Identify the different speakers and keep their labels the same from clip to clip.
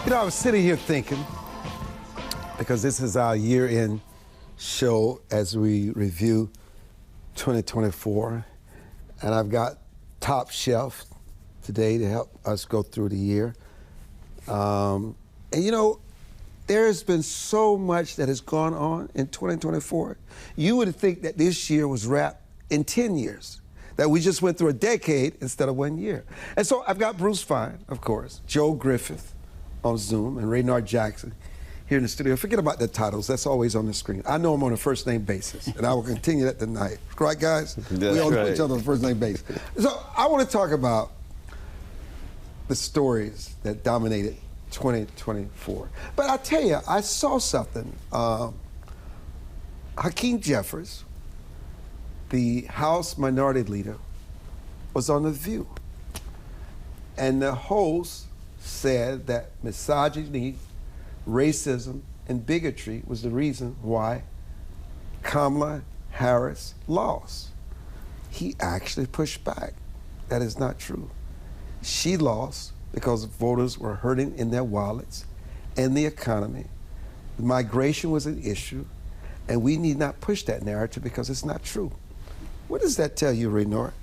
Speaker 1: You know, I was sitting here thinking, because this is our year-end show as we review 2024, and I've got Top Shelf today to help us go through the year. And you know, there's been so much that has gone on in 2024. You would think that this year was wrapped in 10 years, that we just went through a decade instead of 1 year. And so I've got Bruce Fein, of course, Joe Griffith on Zoom, and Raynard Jackson here in the studio. Forget about the titles, that's always on the screen. I know them on a first name basis, and I will continue that tonight. Right, guys?
Speaker 2: That's
Speaker 1: we all know
Speaker 2: right.
Speaker 1: each other on a first name basis. So I want to talk about the stories that dominated 2024. But I tell you, I saw something. Hakeem Jeffries, the House Minority Leader, was on The View. And the host said that misogyny, racism, and bigotry was the reason why Kamala Harris lost. He actually pushed back. That is not true. She lost because voters were hurting in their wallets and the economy. Migration was an issue, and we need not push that narrative because it's not true. What does that tell you, Raynard?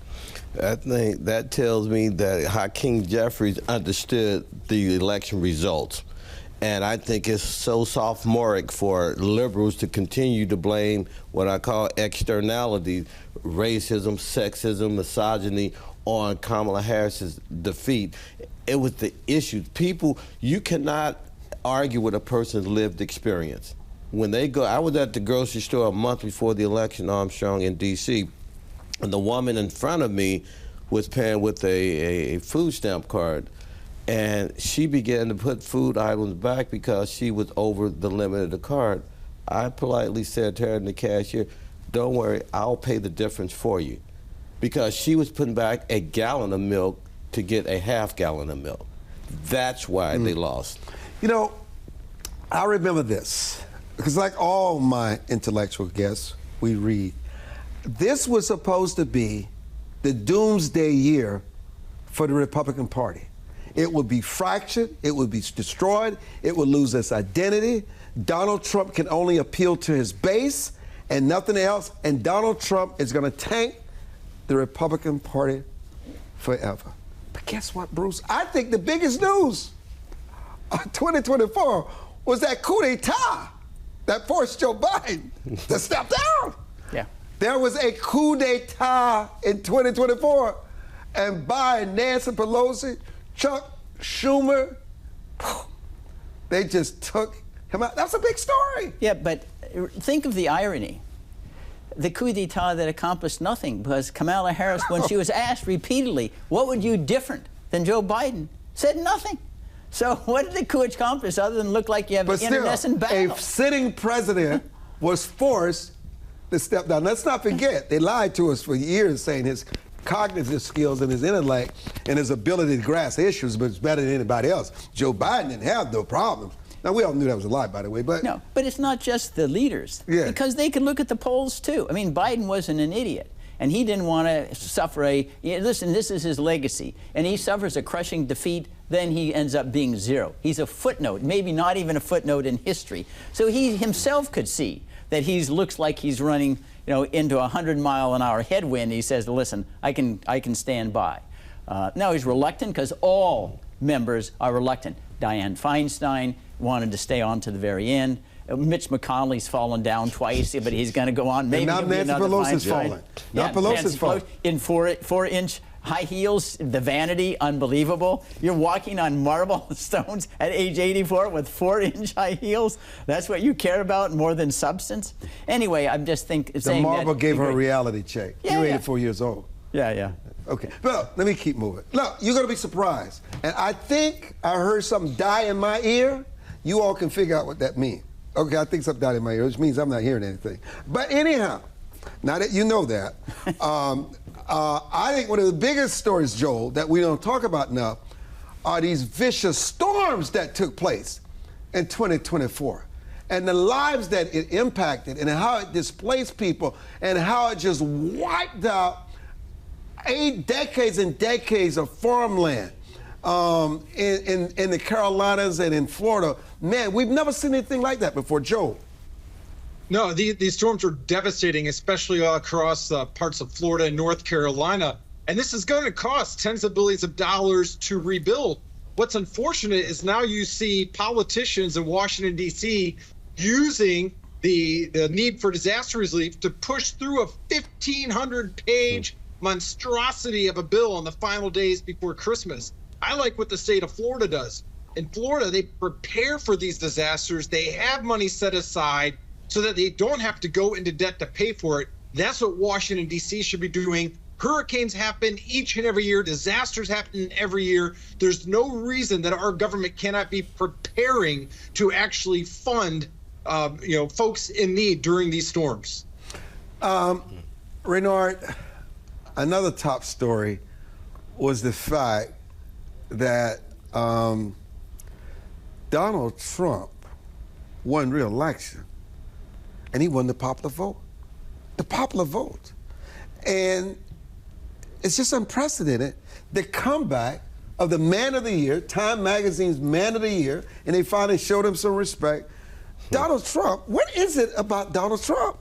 Speaker 2: I think that tells me that Hakeem Jeffries understood the election results. And I think it's so sophomoric for liberals to continue to blame what I call externalities, racism, sexism, misogyny, on Kamala Harris's defeat. It was the issues. People, you cannot argue with a person's lived experience. When they go, I was at the grocery store a month before the election, Armstrong, in D.C., and the woman in front of me was paying with a food stamp card. And she began to put food items back because she was over the limit of the card. I politely said to her and the cashier, "Don't worry, I'll pay the difference for you." Because she was putting back a gallon of milk to get a half gallon of milk. That's why they lost.
Speaker 1: You know, I remember this, because like all my intellectual guests, we read. This was supposed to be the doomsday year for the Republican Party. It would be fractured, it would be destroyed, it would lose its identity. Donald Trump can only appeal to his base and nothing else, and Donald Trump is gonna tank the Republican Party forever. But guess what, Bruce? I think the biggest news of 2024 was that coup d'etat that forced Joe Biden to step down.
Speaker 3: Yeah.
Speaker 1: There was a coup d'etat in 2024, and Biden, Nancy Pelosi, Chuck Schumer, they just took him out. That's a big story.
Speaker 3: Yeah, but think of the irony. The coup d'etat that accomplished nothing, because Kamala Harris, when she was asked repeatedly, what would you do different than Joe Biden, said nothing. So what did the coup accomplish other than look like you have an internecine battle?
Speaker 1: A sitting president was forced to step down. Let's not forget, they lied to us for years saying his cognitive skills and his intellect and his ability to grasp issues was better than anybody else. Joe Biden didn't have no problems. Now, we all knew that was a lie, by the way, but...
Speaker 3: No, but it's not just the leaders.
Speaker 1: Yeah.
Speaker 3: Because they could look at the polls, too. I mean, Biden wasn't an idiot, and he didn't want to suffer listen, this is his legacy, and he suffers a crushing defeat, then he ends up being zero. He's a footnote, maybe not even a footnote in history. So he himself could see that he looks like he's running, you know, into a 100-mile-an-hour headwind. He says, listen, I can stand by. Now he's reluctant because all members are reluctant. Dianne Feinstein wanted to stay on to the very end. Mitch McConnell's fallen down twice, but he's going to go on. Maybe
Speaker 1: and now Nancy Pelosi's fallen. Now Pelosi's fallen.
Speaker 3: In four-inch high heels, the vanity, unbelievable. You're walking on marble stones at age 84 with 4-inch high heels. That's what you care about more than substance. Anyway, I'm just saying that
Speaker 1: the marble gave her a reality check.
Speaker 3: Yeah,
Speaker 1: You're 84 years old.
Speaker 3: Yeah.
Speaker 1: Okay, well, let me keep moving. Look, you're gonna be surprised. And I think I heard something die in my ear. You all can figure out what that means. Okay, I think something died in my ear, which means I'm not hearing anything. But anyhow, now that you know that, I think one of the biggest stories, Joel, that we don't talk about enough are these vicious storms that took place in 2024. And the lives that it impacted and how it displaced people and how it just wiped out 8 decades and decades of farmland, in the Carolinas and in Florida. Man, we've never seen anything like that before. Joe.
Speaker 4: No, these storms are devastating, especially across parts of Florida and North Carolina. And this is going to cost tens of billions of dollars to rebuild. What's unfortunate is now you see politicians in Washington, D.C. using the need for disaster relief to push through a 1,500-page monstrosity of a bill in the final days before Christmas. I like what the state of Florida does. In Florida, they prepare for these disasters. They have money set aside so that they don't have to go into debt to pay for it. That's what Washington, D.C. should be doing. Hurricanes happen each and every year. Disasters happen every year. There's no reason that our government cannot be preparing to actually fund, folks in need during these storms.
Speaker 1: Raynard, another top story was the fact that Donald Trump won re-election, and he won the popular vote. The popular vote. And it's just unprecedented, the comeback of the Man of the Year, Time Magazine's Man of the Year, and they finally showed him some respect. Donald Trump, what is it about Donald Trump?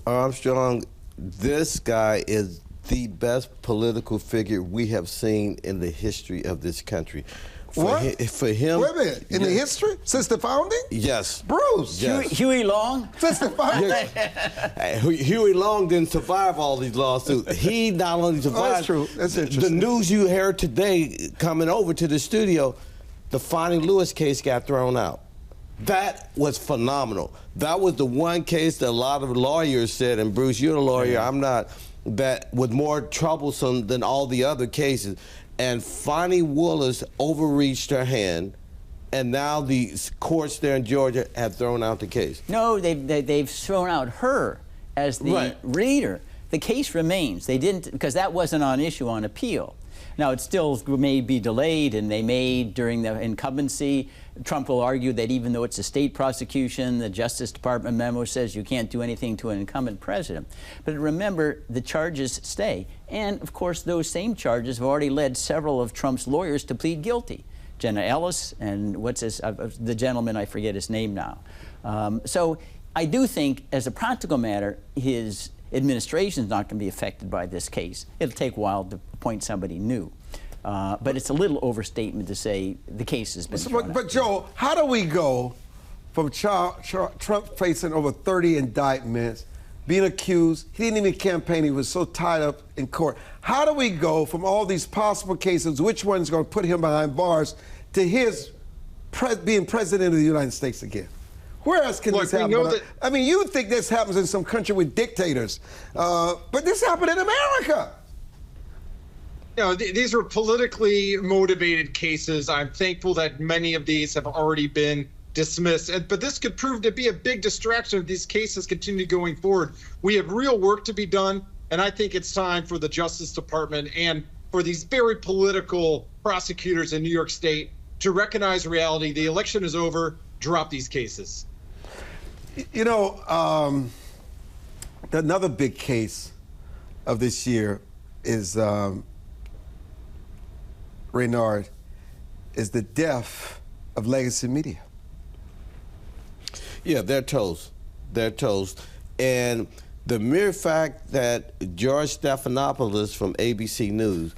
Speaker 2: Armstrong, this guy is the best political figure we have seen in the history of this country. For him,
Speaker 1: wait a minute. In the history? Since the founding?
Speaker 2: Yes.
Speaker 1: Bruce.
Speaker 2: Yes.
Speaker 3: Huey Long?
Speaker 1: Since the founding?
Speaker 2: Huey Long didn't survive all these lawsuits. He not only survived.
Speaker 1: That's true. That's interesting.
Speaker 2: The news you heard today coming over to the studio, the Finding Lewis case got thrown out. That was phenomenal. That was the one case that a lot of lawyers said, and Bruce, you're a lawyer, I'm not, that was more troublesome than all the other cases. And Fani Willis overreached her hand, and now the courts there in Georgia have thrown out the case.
Speaker 3: No, they've thrown out her as the reader. The case remains. They didn't, because that wasn't on issue on appeal. Now, it still may be delayed, and they may, during the incumbency, Trump will argue that even though it's a state prosecution, the Justice Department memo says you can't do anything to an incumbent president. But remember, the charges stay. And, of course, those same charges have already led several of Trump's lawyers to plead guilty. Jenna Ellis and the gentleman, I forget his name now. So I do think, as a practical matter, his administration is not going to be affected by this case. It'll take a while to appoint somebody new. But it's a little overstatement to say the case has been thrown out.
Speaker 1: But Joe, how do we go from Trump facing over 30 indictments, being accused, he didn't even campaign, he was so tied up in court. How do we go from all these possible cases, which one's going to put him behind bars, to his being president of the United States again? Where else can this happen? I mean, you think this happens in some country with dictators, but this happened in America.
Speaker 4: You know, these are politically motivated cases. I'm thankful that many of these have already been dismissed, but this could prove to be a big distraction if these cases continue going forward. We have real work to be done, and I think it's time for the Justice Department and for these very political prosecutors in New York State to recognize reality. The election is over. Drop these cases.
Speaker 1: You know, another big case of this year is Raynard, is the death of legacy media.
Speaker 2: Yeah, they're toast. They're toast. And the mere fact that George Stephanopoulos from ABC News,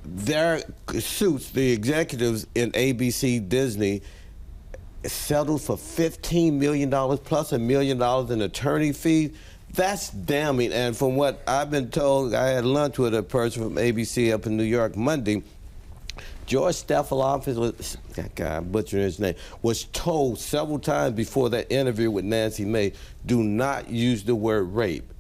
Speaker 2: their suits, the executives in ABC Disney, settled for $15 million plus $1 million in attorney fees. That's damning. And from what I've been told, I had lunch with a person from ABC up in New York Monday. George Stephanopoulos, I'm butchering his name, was told several times before that interview with Nancy May, do not use the word rape.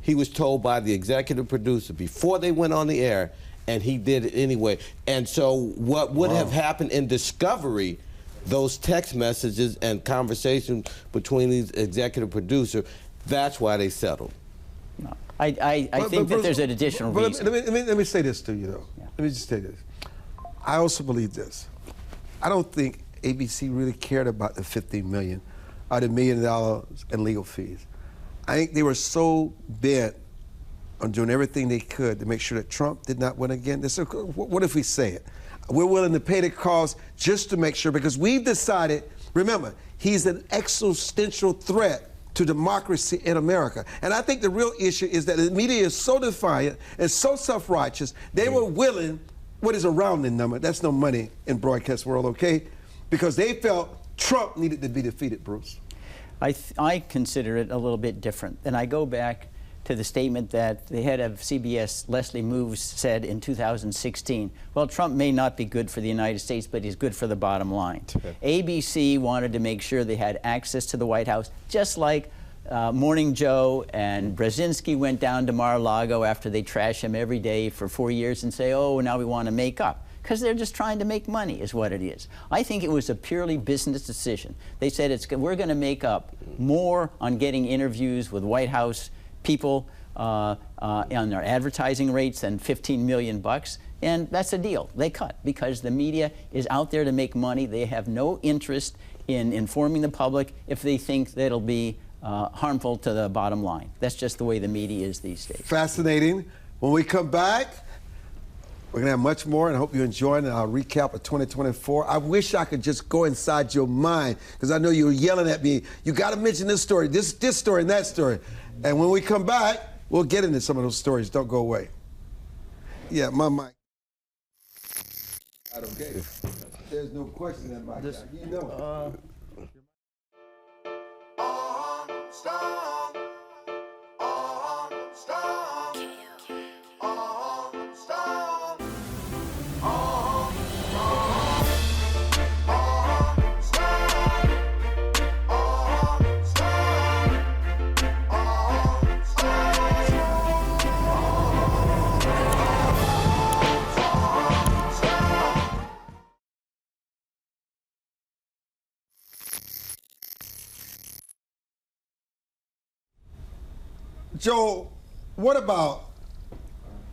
Speaker 2: He was told by the executive producer before they went on the air, and he did it anyway. And so what would have happened in discovery, those text messages and conversations between these executive producers, that's why they settled.
Speaker 3: No. I think that there's an additional reason.
Speaker 1: Let me say this to you, though. Yeah. Let me just say this. I also believe this. I don't think ABC really cared about the $15 million or the $1 million in legal fees. I think they were so bent on doing everything they could to make sure that Trump did not win again. They said, what if we say it? We're willing to pay the cost just to make sure, because we've decided, remember, he's an existential threat to democracy in America. And I think the real issue is that the media is so defiant and so self-righteous, they were willing, what is a rounding number? That's no money in broadcast world, okay? Because they felt Trump needed to be defeated, Bruce.
Speaker 3: I consider it a little bit different. And I go back to the statement that the head of CBS, Leslie Moves, said in 2016, well, Trump may not be good for the United States, but he's good for the bottom line. ABC wanted to make sure they had access to the White House, just like Morning Joe and Brzezinski went down to Mar-a-Lago after they trash him every day for 4 years and say, oh, now we want to make up. Because they're just trying to make money is what it is. I think it was a purely business decision. They said, we're going to make up more on getting interviews with White House people on their advertising rates than $15 million, and that's a deal. They cut because the media is out there to make money. They have no interest in informing the public if they think that it'll be harmful to the bottom line. That's just the way the media is these days.
Speaker 1: Fascinating. When we come back, we're going to have much more, and I hope you enjoy it. And I'll recap of 2024. I wish I could just go inside your mind, because I know you were yelling at me. You got to mention this story, this story, and that story. And when we come back, we'll get into some of those stories. Don't go away. Yeah, my mic. Okay. There's no question that my guy. You know. Joel, what about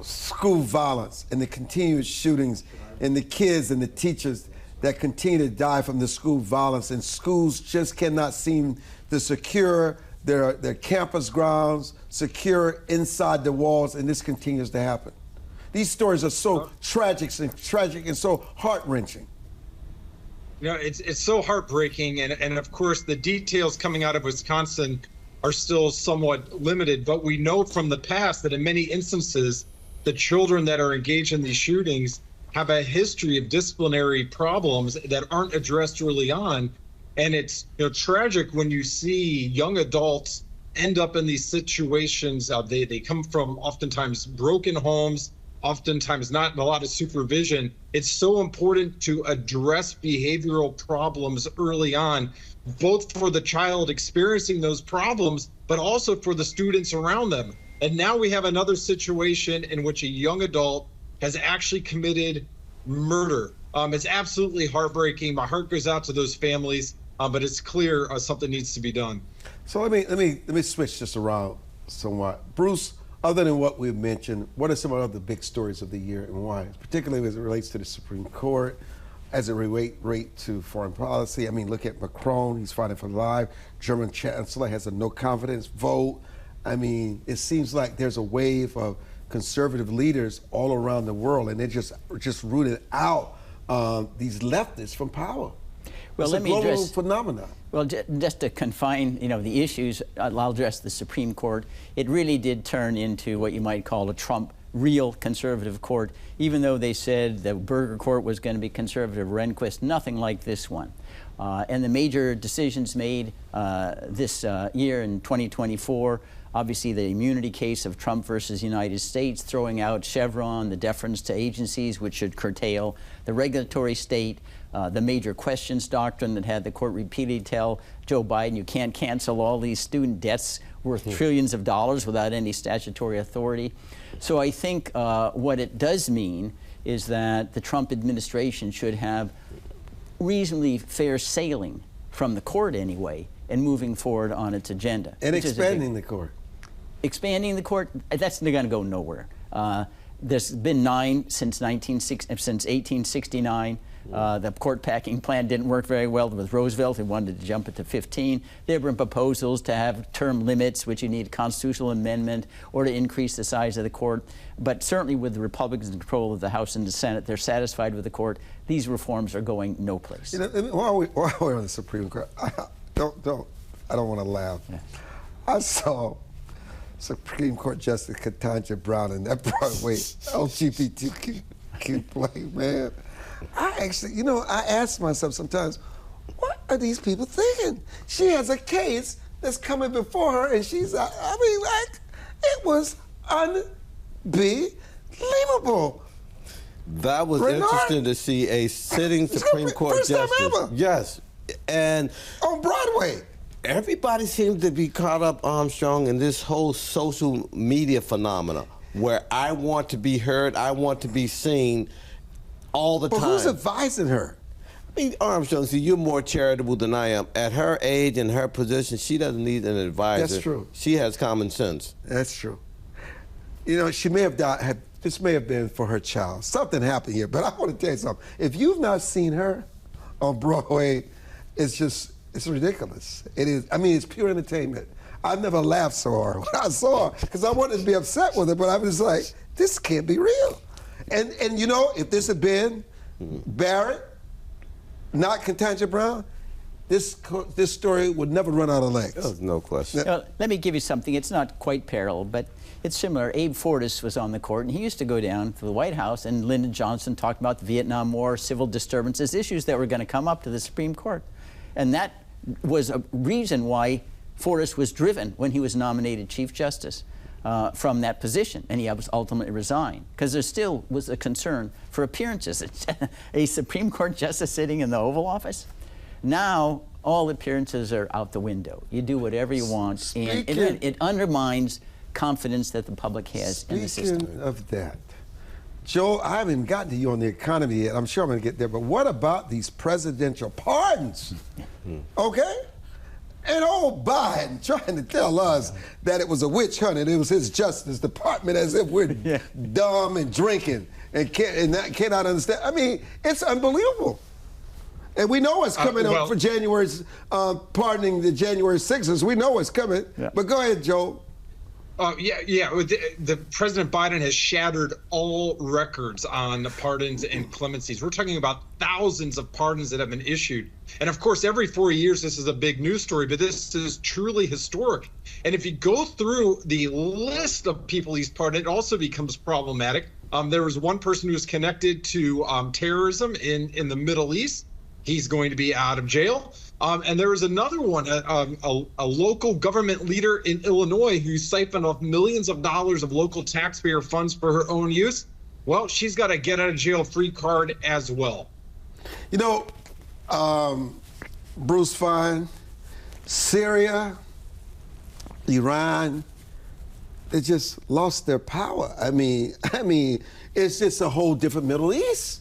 Speaker 1: school violence and the continued shootings and the kids and the teachers that continue to die from the school violence, and schools just cannot seem to secure their campus grounds, secure inside the walls, and this continues to happen? These stories are so tragic and so heart-wrenching.
Speaker 4: You know, it's so heartbreaking, and of course the details coming out of Wisconsin are still somewhat limited, but we know from the past that in many instances, the children that are engaged in these shootings have a history of disciplinary problems that aren't addressed early on. And it's, you know, tragic when you see young adults end up in these situations. They come from oftentimes broken homes, oftentimes not a lot of supervision. It's so important to address behavioral problems early on, both for the child experiencing those problems, but also for the students around them. And now we have another situation in which a young adult has actually committed murder. It's absolutely heartbreaking. My heart goes out to those families, but it's clear something needs to be done.
Speaker 1: So let me switch this around somewhat. Bruce, other than what we've mentioned, what are some of the big stories of the year and why? Particularly as it relates to the Supreme Court, as it relates to foreign policy. I mean, look at Macron, he's fighting for life. German chancellor has a no confidence vote. I mean, it seems like there's a wave of conservative leaders all around the world, and they're just rooting out these leftists from power.
Speaker 3: Well,
Speaker 1: it's
Speaker 3: let
Speaker 1: a
Speaker 3: me
Speaker 1: global
Speaker 3: address
Speaker 1: phenomenon.
Speaker 3: Well, just to confine, the issues, I'll address the Supreme Court. It really did turn into what you might call a Trump real conservative court, even though they said the Berger court was going to be conservative, Rehnquist, nothing like this one. And the major decisions made this year in 2024, obviously the immunity case of Trump versus United States, throwing out Chevron, the deference to agencies which should curtail the regulatory state, the major questions doctrine that had the court repeatedly tell Joe Biden you can't cancel all these student debts worth trillions of dollars without any statutory authority. So I think what it does mean is that the Trump administration should have reasonably fair sailing from the court anyway and moving forward on its agenda.
Speaker 1: And expanding the court.
Speaker 3: Expanding the court, that's going to go nowhere. There's been 9 since 1869. The court packing plan didn't work very well with Roosevelt, who wanted to jump it to 15. There were proposals to have term limits, which you need a constitutional amendment, or to increase the size of the court. But certainly with the Republicans in control of the House and the Senate, they're satisfied with the court. These reforms are going no place.
Speaker 1: You know, while we're on the Supreme Court, I don't want to laugh. Yeah. I saw Supreme Court Justice Ketanji Brown in that Broadway LGBTQ play, man. I actually, you know, I ask myself sometimes, what are these people thinking? She has a case that's coming before her, and she's, I mean, like, it was unbelievable.
Speaker 2: That was
Speaker 1: Raynard,
Speaker 2: interesting to see a sitting Supreme Court
Speaker 1: first
Speaker 2: justice.
Speaker 1: time ever.
Speaker 2: Yes, and
Speaker 1: on Broadway.
Speaker 2: Everybody seems to be caught up, Armstrong, in this whole social media phenomena where I want to be heard, I want to be seen all the time.
Speaker 1: But who's advising her?
Speaker 2: I mean, Armstrong, see, you're more charitable than I am. At her age and her position, she doesn't need an advisor.
Speaker 1: That's true.
Speaker 2: She has common sense.
Speaker 1: That's true. You know, she may have died, this may have been for her child. Something happened here, but I want to tell you something. If you've not seen her on Broadway, it's ridiculous. It is, I mean, it's pure entertainment. I've never laughed so hard when I saw her, because I wanted to be upset with her, but I was like, this can't be real. And you know, if this had been Barrett, not Ketanji Brown, this story would never run out of legs.
Speaker 2: Oh, no question.
Speaker 3: Let me give you something. It's not quite parallel, but it's similar. Abe Fortas was on the court, and he used to go down to the White House, and Lyndon Johnson talked about the Vietnam War, civil disturbances, issues that were going to come up to the Supreme Court. And that was a reason why Fortas was driven when he was nominated Chief Justice from that position, and he was ultimately resigned, because there still was a concern for appearances. A Supreme Court justice sitting in the Oval Office? Now, all appearances are out the window. You do whatever you want, and it undermines confidence that the public has in the system.
Speaker 1: Speaking of that, Joe, I haven't gotten to you on the economy yet. I'm sure I'm going to get there, but what about these presidential pardons? Okay? And old Biden trying to tell us that it was a witch hunt and it was his Justice Department, as if we're dumb and drinking and cannot understand. I mean, it's unbelievable. And we know what's coming up for January's, pardoning the January 6ers. We know what's coming. Yeah. But go ahead, Joe.
Speaker 4: The President Biden has shattered all records on pardons and clemencies. We're talking about thousands of pardons that have been issued. And of course, every 4 years, this is a big news story, but this is truly historic. And if you go through the list of people he's pardoned, it also becomes problematic. There was one person who was connected to terrorism in the Middle East. He's going to be out of jail. And there was another one, a local government leader in Illinois who siphoned off millions of dollars of local taxpayer funds for her own use. Well, she's got a get out of jail free card as well.
Speaker 1: You know, Bruce Fein, Syria, Iran, they just lost their power. I mean, it's just a whole different Middle East.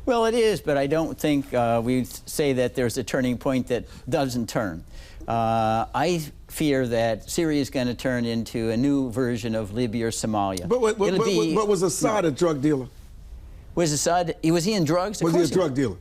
Speaker 3: Well, it is, but I don't think we say that there's a turning point that doesn't turn. I fear that Syria is going to turn into a new version of Libya or Somalia.
Speaker 1: But was Assad a drug dealer?
Speaker 3: Was Assad, was he in drugs?
Speaker 1: Was he a drug dealer?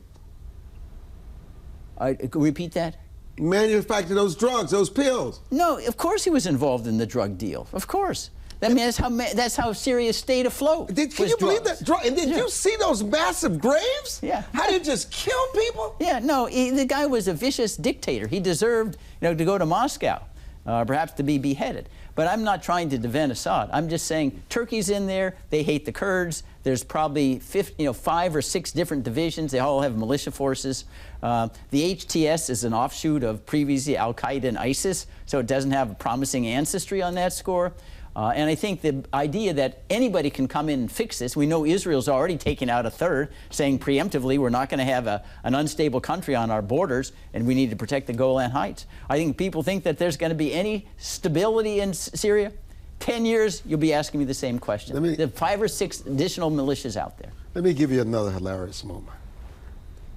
Speaker 3: Repeat that?
Speaker 1: Manufactured those drugs, those pills.
Speaker 3: No, of course he was involved in the drug deal. Of course. I mean, that's how Syria stayed afloat.
Speaker 1: Can you believe that? And did you see those massive graves?
Speaker 3: Yeah.
Speaker 1: How did he just kill people?
Speaker 3: Yeah, no, the guy was a vicious dictator. He deserved, to go to Moscow, perhaps to be beheaded. But I'm not trying to defend Assad. I'm just saying Turkey's in there. They hate the Kurds. There's probably 5 or 6 different divisions. They all have militia forces. The HTS is an offshoot of previously Al-Qaeda and ISIS, so it doesn't have a promising ancestry on that score. And I think the idea that anybody can come in and fix this, we know Israel's already taken out a third, saying preemptively we're not going to have an unstable country on our borders and we need to protect the Golan Heights. I think people think that there's going to be any stability in Syria. 10 years, you'll be asking me the same question. There are 5 or 6 additional militias out there.
Speaker 1: Let me give you another hilarious moment.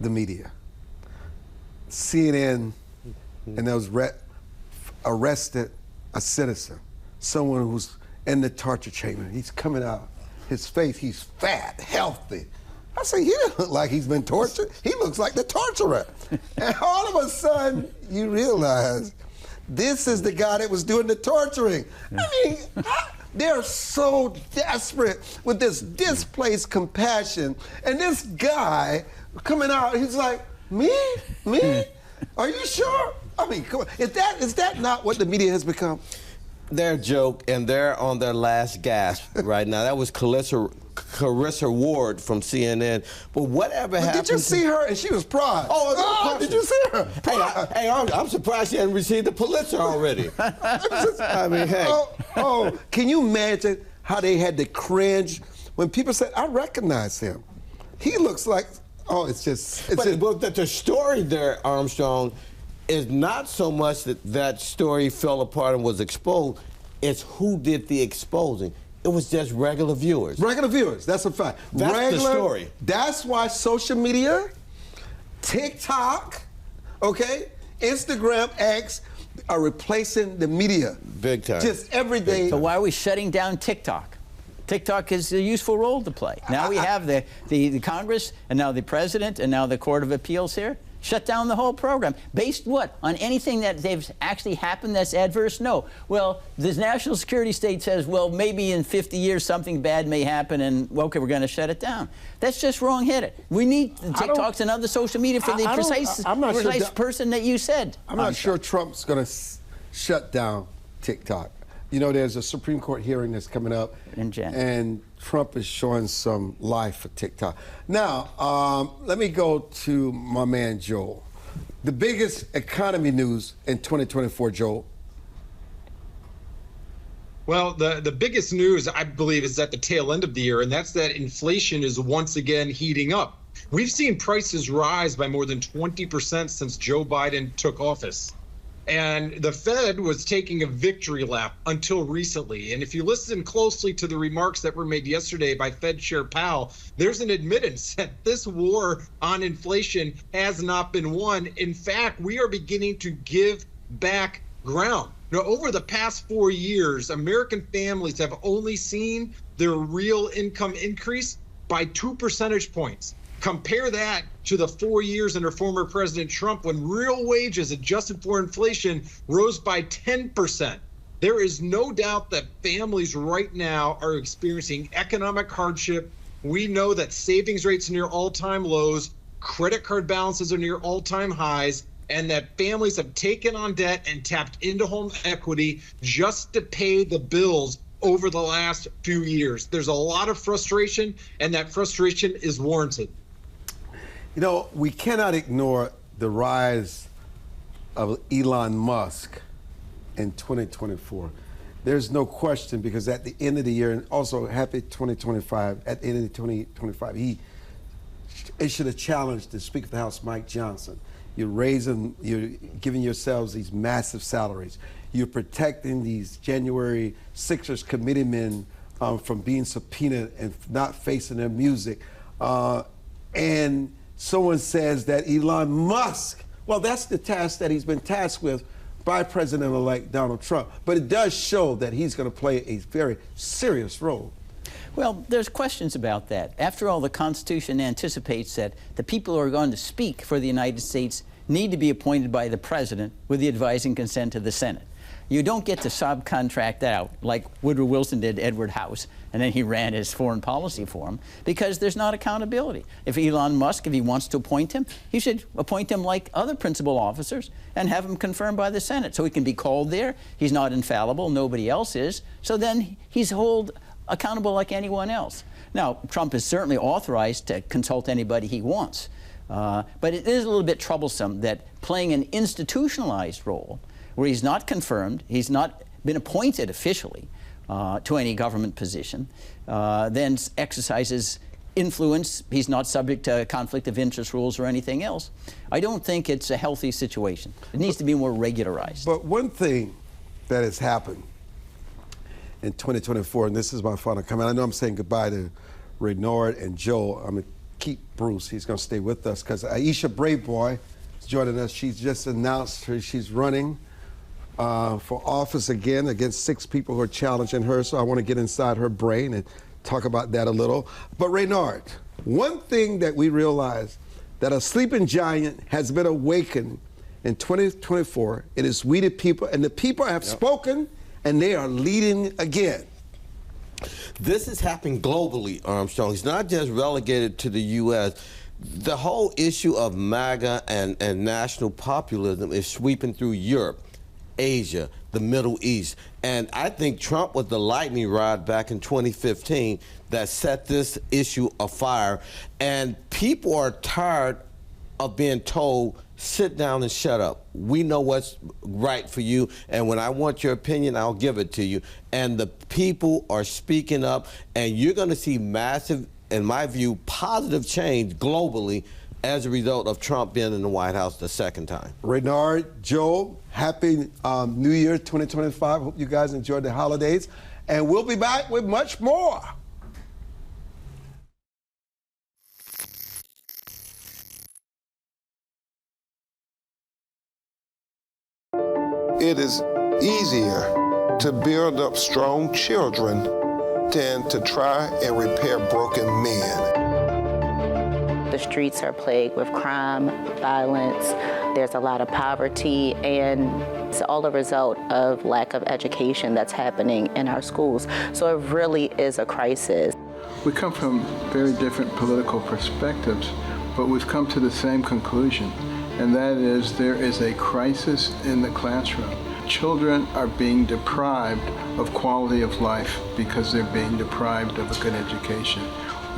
Speaker 1: The media. CNN and those arrested a citizen. Someone who's in the torture chamber. He's coming out. His face, he's fat, healthy. I said, he doesn't look like he's been tortured. He looks like the torturer. And all of a sudden, you realize this is the guy that was doing the torturing. I mean, they're so desperate with this displaced compassion. And this guy coming out, he's like, me? Are you sure? I mean, come on. Is that not what the media has become?
Speaker 2: They're a joke, and they're on their last gasp right now. That was Carissa Ward from CNN. But whatever happened?
Speaker 1: Did you see her? And she was proud. Oh, did you see her?
Speaker 2: Hey, I'm surprised she hadn't received the Pulitzer already. I mean, hey.
Speaker 1: Can you imagine how they had to cringe when people said, I recognize him. He looks like, but
Speaker 2: the story there, Armstrong, is not so much that story fell apart and was exposed, it's who did the exposing. It was just regular viewers.
Speaker 1: Regular viewers, that's a fact.
Speaker 2: That's the story.
Speaker 1: That's why social media, TikTok, Instagram, X are replacing the media.
Speaker 2: Big time.
Speaker 1: Just every day.
Speaker 3: So why are we shutting down TikTok? TikTok is a useful role to play. Now we have the Congress, and now the President, and now the Court of Appeals here. Shut down the whole program. Based what? On anything that they've actually happened that's adverse? No. Well, the national security state says, well, maybe in 50 years something bad may happen and, okay, we're going to shut it down. That's just wrong-headed. We need the TikToks and other social media for the precise person that you said.
Speaker 1: I'm not sure Trump's going to shut down TikTok. You know, there's a Supreme Court hearing that's coming up.
Speaker 3: In January.
Speaker 1: And Trump is showing some life for TikTok. Now, let me go to my man, Joel. The biggest economy news in 2024, Joel.
Speaker 4: Well, the biggest news, I believe, is at the tail end of the year, and that's that inflation is once again heating up. We've seen prices rise by more than 20% since Joe Biden took office. And the Fed was taking a victory lap until recently. And if you listen closely to the remarks that were made yesterday by Fed Chair Powell, there's an admittance that this war on inflation has not been won. In fact, we are beginning to give back ground. Now, over the past 4 years, American families have only seen their real income increase by 2 percentage points. Compare that to the 4 years under former President Trump when real wages adjusted for inflation rose by 10%. There is no doubt that families right now are experiencing economic hardship. We know that savings rates are near all-time lows, credit card balances are near all-time highs, and that families have taken on debt and tapped into home equity just to pay the bills over the last few years. There's a lot of frustration, and that frustration is warranted.
Speaker 1: You know, we cannot ignore the rise of Elon Musk in 2024. There's no question, because at the end of the year, and also happy 2025, at the end of 2025, he issued a challenge to Speaker of the House Mike Johnson. You're giving yourselves these massive salaries. You're protecting these January 6ers committeemen from being subpoenaed and not facing their music. And someone says that Elon Musk, well, that's the task that he's been tasked with by President-elect Donald Trump. But it does show that he's going to play a very serious role.
Speaker 3: Well, there's questions about that. After all, the Constitution anticipates that the people who are going to speak for the United States need to be appointed by the President with the advising consent of the Senate. You don't get to subcontract out like Woodrow Wilson did Edward House, and then he ran his foreign policy for him, because there's not accountability. If Elon Musk, if he wants to appoint him, he should appoint him like other principal officers and have him confirmed by the Senate so he can be called there. He's not infallible, nobody else is, so then he's held accountable like anyone else. Now, Trump is certainly authorized to consult anybody he wants, but it is a little bit troublesome that playing an institutionalized role where he's not confirmed, he's not been appointed officially to any government position, then exercises influence, he's not subject to conflict of interest rules or anything else. I don't think it's a healthy situation. It needs to be more regularized.
Speaker 1: But one thing that has happened in 2024, and this is my final comment, I know I'm saying goodbye to Raynard and Joel. I'm going to keep Bruce, he's going to stay with us, because Aisha Braveboy is joining us. She's just announced she's running for office again against 6 people who are challenging her, so I want to get inside her brain and talk about that a little. But Raynard, one thing that we realize, that a sleeping giant has been awakened in 2024. It is we the people, and the people have spoken, and they are leading again.
Speaker 2: This is happening globally, Armstrong. It's not just relegated to the U.S. The whole issue of MAGA and national populism is sweeping through Europe, Asia, the Middle East. And I think Trump was the lightning rod back in 2015 that set this issue afire. And people are tired of being told, sit down and shut up. We know what's right for you, and when I want your opinion, I'll give it to you. And the people are speaking up, and you're going to see massive, in my view, positive change globally as a result of Trump being in the White House the second time.
Speaker 1: Raynard, Joe, happy New Year 2025. Hope you guys enjoyed the holidays, and we'll be back with much more.
Speaker 5: It is easier to build up strong children than to try and repair broken men.
Speaker 6: The streets are plagued with crime, violence. There's a lot of poverty, and it's all a result of lack of education that's happening in our schools. So it really is a crisis.
Speaker 7: We come from very different political perspectives, but we've come to the same conclusion, and that is there is a crisis in the classroom. Children are being deprived of quality of life because they're being deprived of a good education.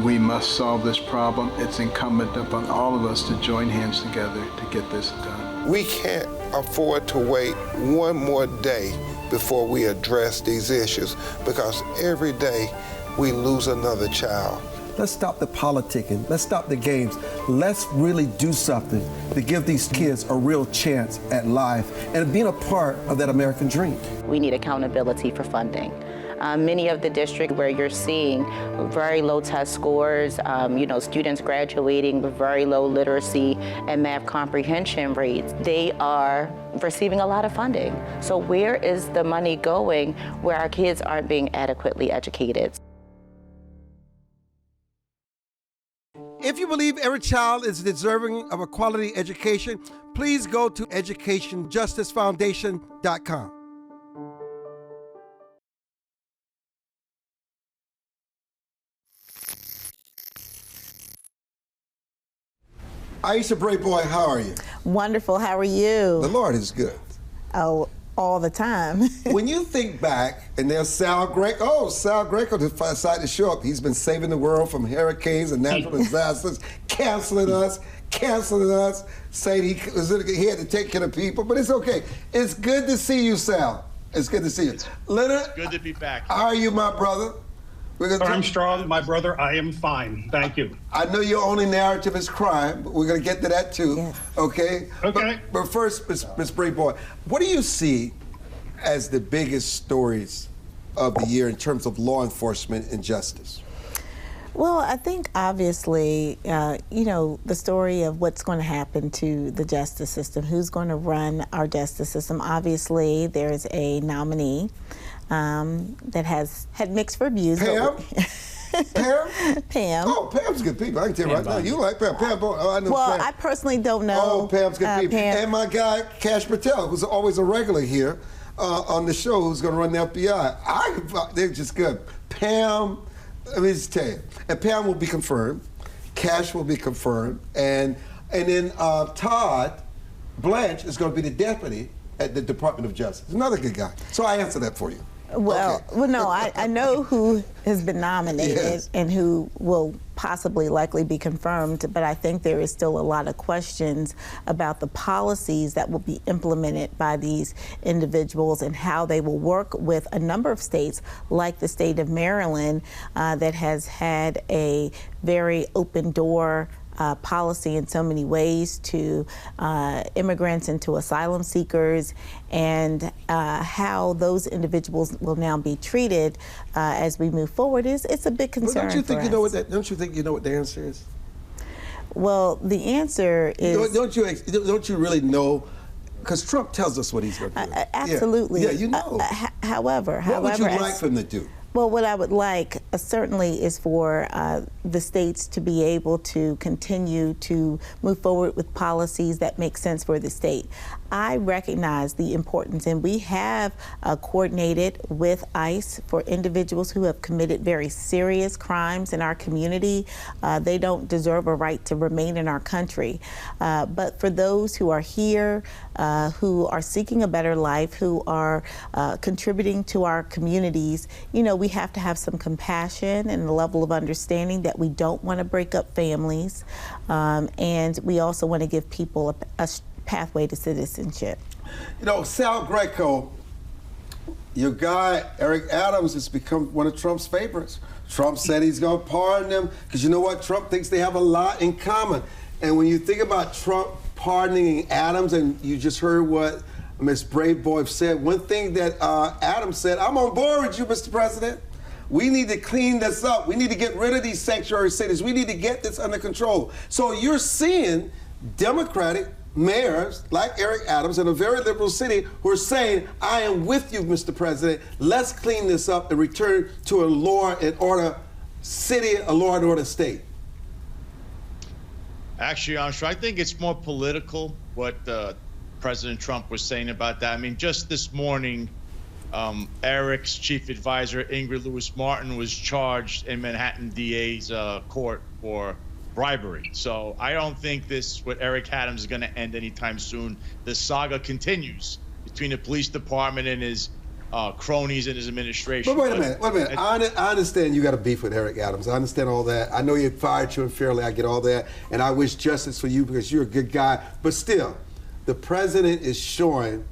Speaker 7: We must solve this problem. It's incumbent upon all of us to join hands together to get this done.
Speaker 5: We can't afford to wait one more day before we address these issues, because every day we lose another child.
Speaker 1: Let's stop the politicking. Let's stop the games. Let's really do something to give these kids a real chance at life and being a part of that American dream.
Speaker 6: We need accountability for funding. Many of the districts where you're seeing very low test scores, students graduating with very low literacy and math comprehension rates, they are receiving a lot of funding. So where is the money going where our kids aren't being adequately educated?
Speaker 1: If you believe every child is deserving of a quality education, please go to educationjusticefoundation.com. Aisha Braveboy, how are you?
Speaker 8: Wonderful. How are you?
Speaker 1: The Lord is good.
Speaker 8: Oh, all the time.
Speaker 1: When you think back, and there's Sal Greco. Oh, Sal Greco decided to show up. He's been saving the world from hurricanes and natural disasters, canceling us, saying he had to take care of people, but it's okay. It's good to see you, Sal. It's good to see you. Leonard,
Speaker 9: good to be back.
Speaker 1: How are you, my brother?
Speaker 9: Armstrong, my brother, I am fine. Thank you.
Speaker 1: I know your only narrative is crime, but we're going to get to that too, yes. Okay?
Speaker 9: Okay.
Speaker 1: But first, Ms. Braveboy, what do you see as the biggest stories of the year in terms of law enforcement and justice?
Speaker 8: Well, I think obviously, the story of what's going to happen to the justice system, who's going to run our justice system. Obviously, there's a nominee that has had mixed reviews.
Speaker 1: Pam? Pam?
Speaker 8: Pam.
Speaker 1: Oh, Pam's good people. I can tell you right now. You like Pam. Pam. Oh, I know
Speaker 8: well,
Speaker 1: Pam.
Speaker 8: I personally don't know.
Speaker 1: Oh, Pam's good people.
Speaker 8: Pam.
Speaker 1: And my guy, Cash Patel, who's always a regular here on the show, who's going to run the FBI. They're just good. Pam, let me just tell you. And Pam will be confirmed. Cash will be confirmed. And then Todd Blanche is going to be the deputy at the Department of Justice. Another good guy. So I answer that for you.
Speaker 8: Well,
Speaker 1: okay.
Speaker 8: Well, no, I know who has been nominated
Speaker 1: yes.
Speaker 8: and who will possibly likely be confirmed, but I think there is still a lot of questions about the policies that will be implemented by these individuals and how they will work with a number of states, like the state of Maryland, that has had a very open door policy in so many ways to immigrants and to asylum seekers, and how those individuals will now be treated as we move forward it's a big concern.
Speaker 1: Well, don't you think
Speaker 8: for
Speaker 1: you know
Speaker 8: us.
Speaker 1: don't you think you know what the answer is?
Speaker 8: Well, the answer is.
Speaker 1: Don't you really know? Because Trump tells us what he's going to do.
Speaker 8: Absolutely.
Speaker 1: Yeah, you know.
Speaker 8: However,
Speaker 1: what would you like for him to do?
Speaker 8: Well, what I would like certainly is for the states to be able to continue to move forward with policies that make sense for the state. I recognize the importance, and we have coordinated with ICE for individuals who have committed very serious crimes in our community. They don't deserve a right to remain in our country. But for those who are here, who are seeking a better life, who are contributing to our communities, you know, we have to have some compassion and a level of understanding that we don't want to break up families. And we also want to give people a pathway to citizenship.
Speaker 1: You know, Sal Greco, your guy, Eric Adams, has become one of Trump's favorites. Trump said he's going to pardon them because you know what? Trump thinks they have a lot in common. And when you think about Trump pardoning Adams, and you just heard what Ms. Braveboy said, one thing that Adams said, I'm on board with you, Mr. President. We need to clean this up. We need to get rid of these sanctuary cities. We need to get this under control. So you're seeing Democratic mayors like Eric Adams in a very liberal city who are saying, I am with you, Mr. President. Let's clean this up and return to a law and order city, a law and order state.
Speaker 10: Actually, Armstrong, I think it's more political what President Trump was saying about that. I mean, just this morning, Eric's chief advisor, Ingrid Lewis-Martin, was charged in Manhattan DA's court for bribery. So I don't think this, with Eric Adams, is going to end anytime soon. The saga continues between the police department and his cronies in his administration.
Speaker 1: But wait a minute. I understand you got a beef with Eric Adams. I understand all that. I know you fired you unfairly. I get all that. And I wish justice for you because you're a good guy. But still, the president is showing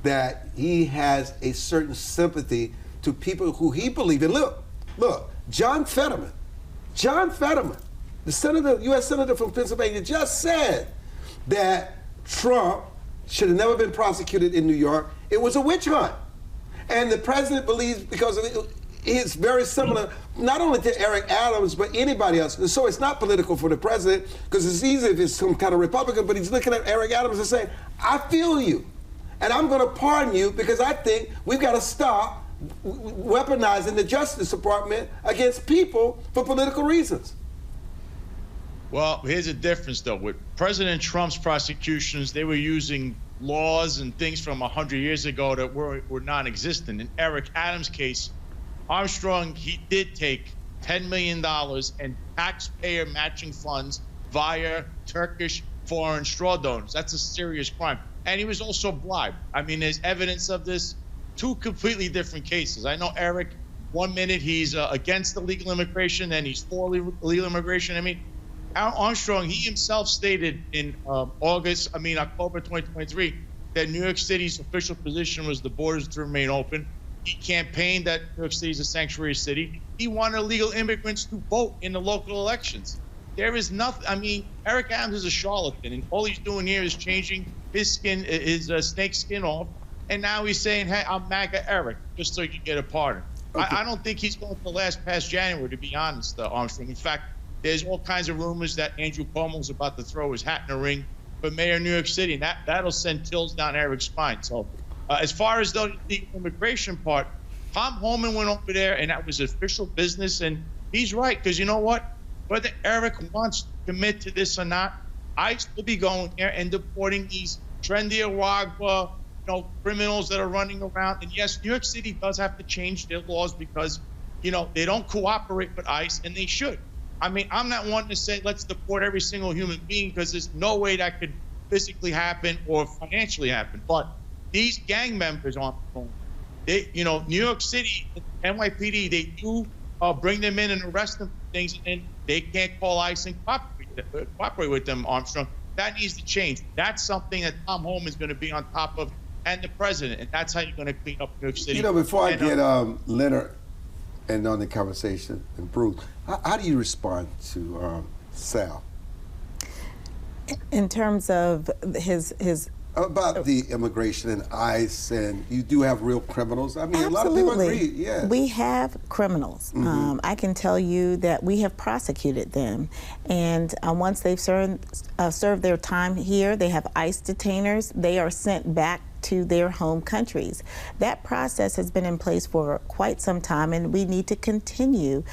Speaker 1: that he has a certain sympathy to people who he believes in. Look, John Fetterman, the senator, U.S. senator from Pennsylvania, just said that Trump should have never been prosecuted in New York. It was a witch hunt. And the president believes, because it's very similar, not only to Eric Adams, but anybody else. So it's not political for the president, because it's easy if it's some kind of Republican, but he's looking at Eric Adams and saying, I feel you, and I'm going to pardon you because I think we've got to stop weaponizing the Justice Department against people for political reasons.
Speaker 10: Well, here's the difference, though. With President Trump's prosecutions, they were using laws and things from 100 years ago that were non-existent. In Eric Adams' case, Armstrong, he did take $10 million in taxpayer matching funds via Turkish foreign straw donors. That's a serious crime. And he was also bribed. I mean, there's evidence of this. Two completely different cases. I know Eric, one minute he's against illegal immigration, then he's for illegal immigration. I mean, Armstrong, he himself stated in October 2023, that New York City's official position was the borders to remain open. He campaigned that New York City is a sanctuary city. He wanted illegal immigrants to vote in the local elections. There is nothing. I mean, Eric Adams is a charlatan, and all he's doing here is changing his skin, his snake skin off, and now he's saying, hey, I'm MAGA Eric, just so you can get a pardon. Okay. I don't think he's going to last past January, to be honest, Armstrong. In fact, there's all kinds of rumors that Andrew Cuomo's about to throw his hat in the ring for mayor of New York City, and that'll send chills down Eric's spine. So as far as the immigration part, Tom Homan went over there, and that was official business, and he's right, because you know what? Whether Eric wants to commit to this or not, ICE will be going there and deporting these trendy Aragua, criminals that are running around. And yes, New York City does have to change their laws because, they don't cooperate with ICE, and they should. I mean, I'm not wanting to say let's deport every single human being, because there's no way that could physically happen or financially happen. But these gang members aren't going. New York City, NYPD, they do bring them in and arrest them for things, and they can't call ICE and cooperate with them, Armstrong. That needs to change. That's something that Tom Homan is going to be on top of, and the president, and that's how you're going to clean up New York City.
Speaker 1: Before I get Leonard and on the conversation and Bruce, how do you respond to Sal?
Speaker 8: In terms of his
Speaker 1: about the immigration and ICE, and you do have real criminals. I mean,
Speaker 8: absolutely.
Speaker 1: A lot of people agree. Yeah,
Speaker 8: we have criminals. Mm-hmm. I can tell you that we have prosecuted them, and once they've served their time here, they have ICE detainers. They are sent back to their home countries. That process has been in place for quite some time, and we need to continue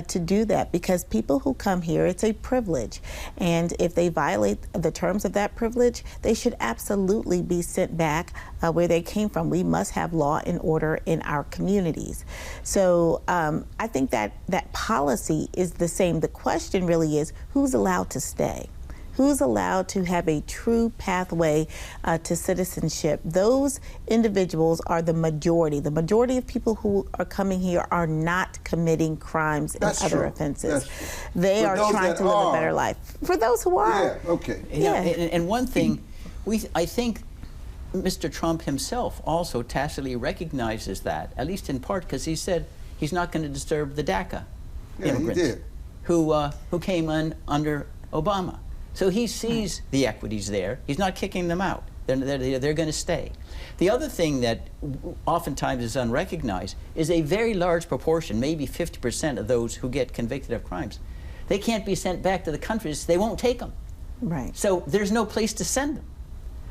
Speaker 8: to do that, because people who come here, it's a privilege, and if they violate the terms of that privilege, they should absolutely be sent back where they came from. We must have law and order in our communities. So I think that that policy is the same. The question really is, who's allowed to stay? Who's allowed to have a true pathway to citizenship? Those individuals are the majority. The majority of people who are coming here are not committing crimes and other offenses. They are trying to live a better life. For those who are.
Speaker 1: Yeah, okay.
Speaker 3: Yeah. And one thing, I think Mr. Trump himself also tacitly recognizes that, at least in part, because he said he's not going to disturb the DACA immigrants who came in under Obama. So he sees the equities there. He's not kicking them out. They're going to stay. The other thing that oftentimes is unrecognized is a very large proportion, maybe 50% of those who get convicted of crimes, they can't be sent back to the countries. They won't take them.
Speaker 8: Right.
Speaker 3: So there's no place to send them.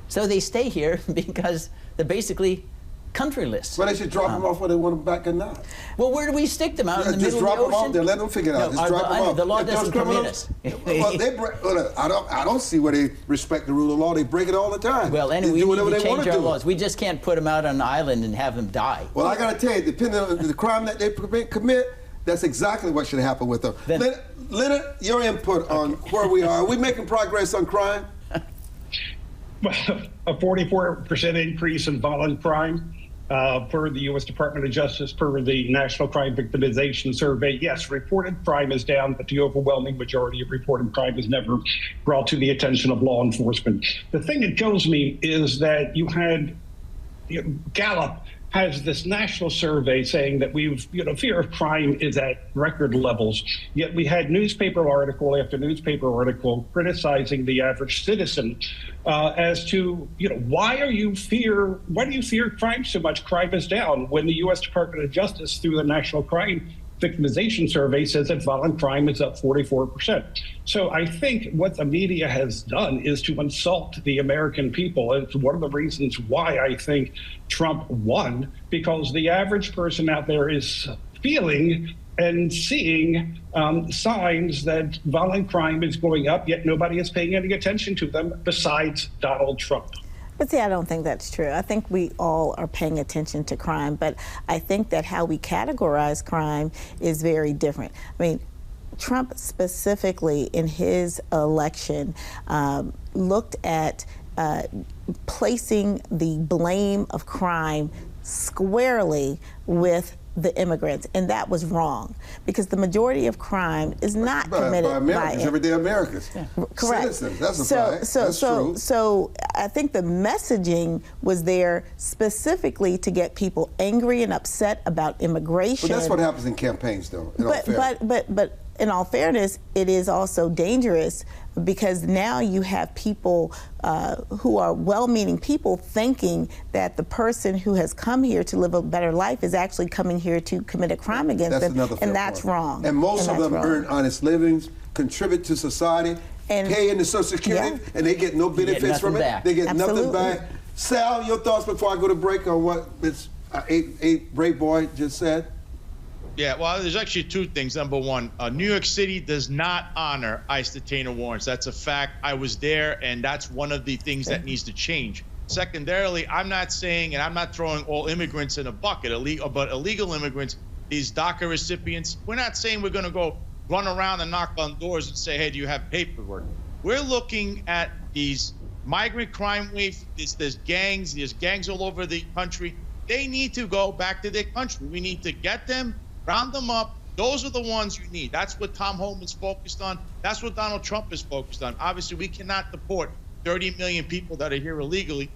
Speaker 3: So they stay here because they're basically countryless.
Speaker 1: Well, they should drop them off whether they want them back or not.
Speaker 3: Well, where do we stick them out in the middle of the ocean?
Speaker 1: Just drop them off there. Let them figure it out. Just drop them off.
Speaker 3: The law doesn't permit us.
Speaker 1: Well, I don't see where they respect the rule of law. They break it all the time.
Speaker 3: Well, anyway, we need to change our laws. We just can't put them out on an island and have them die.
Speaker 1: Well, I got to tell you, depending on the crime that they commit, that's exactly what should happen with them. Leonard, your input on where we are. Are we making progress on crime?
Speaker 9: Well, a 44% increase in violent crime per the U.S. Department of Justice, per the National Crime Victimization Survey. Yes, reported crime is down, but the overwhelming majority of reported crime is never brought to the attention of law enforcement. The thing that kills me is that you had Gallup has this national survey saying that fear of crime is at record levels. Yet we had newspaper article after newspaper article criticizing the average citizen as to, why do you fear crime so much? Crime is down, when the U.S. Department of Justice, through the National Crime Victimization Survey, says that violent crime is up 44%. So I think what the media has done is to insult the American people. It's one of the reasons why I think Trump won, because the average person out there is feeling and seeing signs that violent crime is going up, yet nobody is paying any attention to them besides Donald Trump.
Speaker 8: But see, I don't think that's true. I think we all are paying attention to crime, but I think that how we categorize crime is very different. I mean, Trump specifically in his election looked at placing the blame of crime squarely with the immigrants, and that was wrong, because the majority of crime is not committed by
Speaker 1: Americans, everyday Americans. Yeah.
Speaker 8: Correct.
Speaker 1: Citizens, that's a fact. That's true.
Speaker 8: So I think the messaging was there specifically to get people angry and upset about immigration.
Speaker 1: But that's what happens in campaigns, though.
Speaker 8: But in all fairness, it is also dangerous, because now you have people who are well-meaning people thinking that the person who has come here to live a better life is actually coming here to commit a crime against them, and that's wrong.
Speaker 1: And most of them earn honest livings, contribute to society, pay into Social Security, and they get no benefits from it. They get nothing back. Sal, your thoughts before I go to break on what Ms. Braveboy just said?
Speaker 10: Yeah, well, there's actually two things. Number one, New York City does not honor ICE detainer warrants. That's a fact. I was there, and that's one of the things that needs to change. Secondarily, I'm not saying, and I'm not throwing all immigrants in a bucket, but illegal immigrants, these DACA recipients, we're not saying we're going to go run around and knock on doors and say, hey, do you have paperwork? We're looking at these migrant crime waves. There's gangs all over the country. They need to go back to their country. We need to get them, round them up. Those are the ones you need. That's what Tom Homan's focused on. That's what Donald Trump is focused on. Obviously, we cannot deport 30 million people that are here illegally.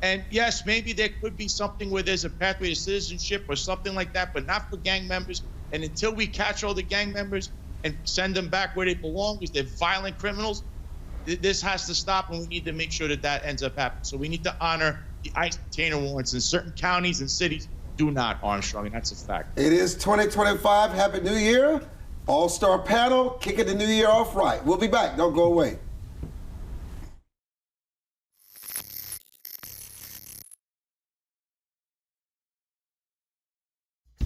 Speaker 10: And yes, maybe there could be something where there's a pathway to citizenship or something like that, but not for gang members. And until we catch all the gang members and send them back where they belong, because they're violent criminals, this has to stop, and we need to make sure that that ends up happening. So we need to honor the ICE detainer warrants in certain counties and cities. Do not, Armstrong, and that's a fact.
Speaker 1: It is 2025. Happy New Year. All-star panel, kicking the new year off right. We'll be back. Don't go away.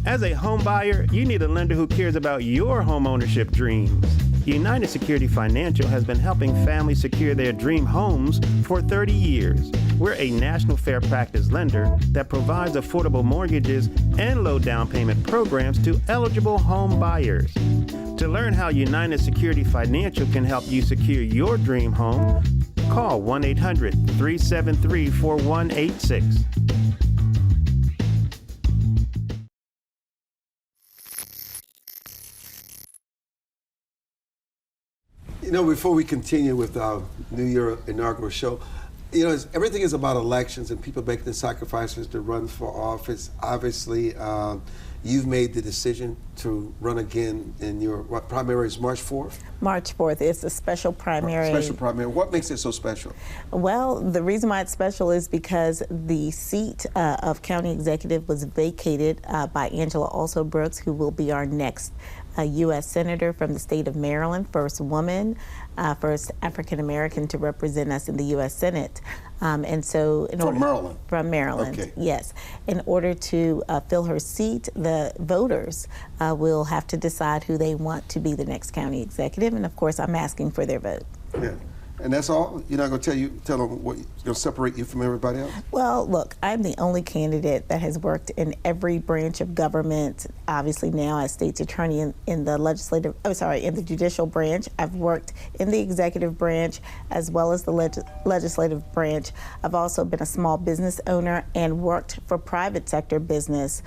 Speaker 11: As a home buyer, you need a lender who cares about your home ownership dreams. United Security Financial has been helping families secure their dream homes for 30 years. We're a national fair practice lender that provides affordable mortgages and low down payment programs to eligible home buyers. To learn how United Security Financial can help you secure your dream home, call 1-800-373-4186.
Speaker 1: You know, before we continue with our New Year inaugural show, you know, everything is about elections and people making the sacrifices to run for office. Obviously, you've made the decision to run again in your primary is March 4th?
Speaker 8: March 4th. It's a special primary.
Speaker 1: Special primary. What makes it so special?
Speaker 8: Well, the reason why it's special is because the seat of county executive was vacated by Angela Also Brooks, who will be our next U.S. Senator from the state of Maryland, first woman, first African American to represent us in the U.S. Senate. And so,
Speaker 1: from Maryland?
Speaker 8: From Maryland,
Speaker 1: okay.
Speaker 8: Yes. In order to fill her seat, the voters will have to decide who they want to be the next county executive. And of course, I'm asking for their vote.
Speaker 1: Yeah. And that's all? You're not going to tell them what going to separate you from everybody else?
Speaker 8: Well, look, I'm the only candidate that has worked in every branch of government. Obviously, now as state's attorney in the in the judicial branch. I've worked in the executive branch as well as the legislative branch. I've also been a small business owner and worked for private sector business.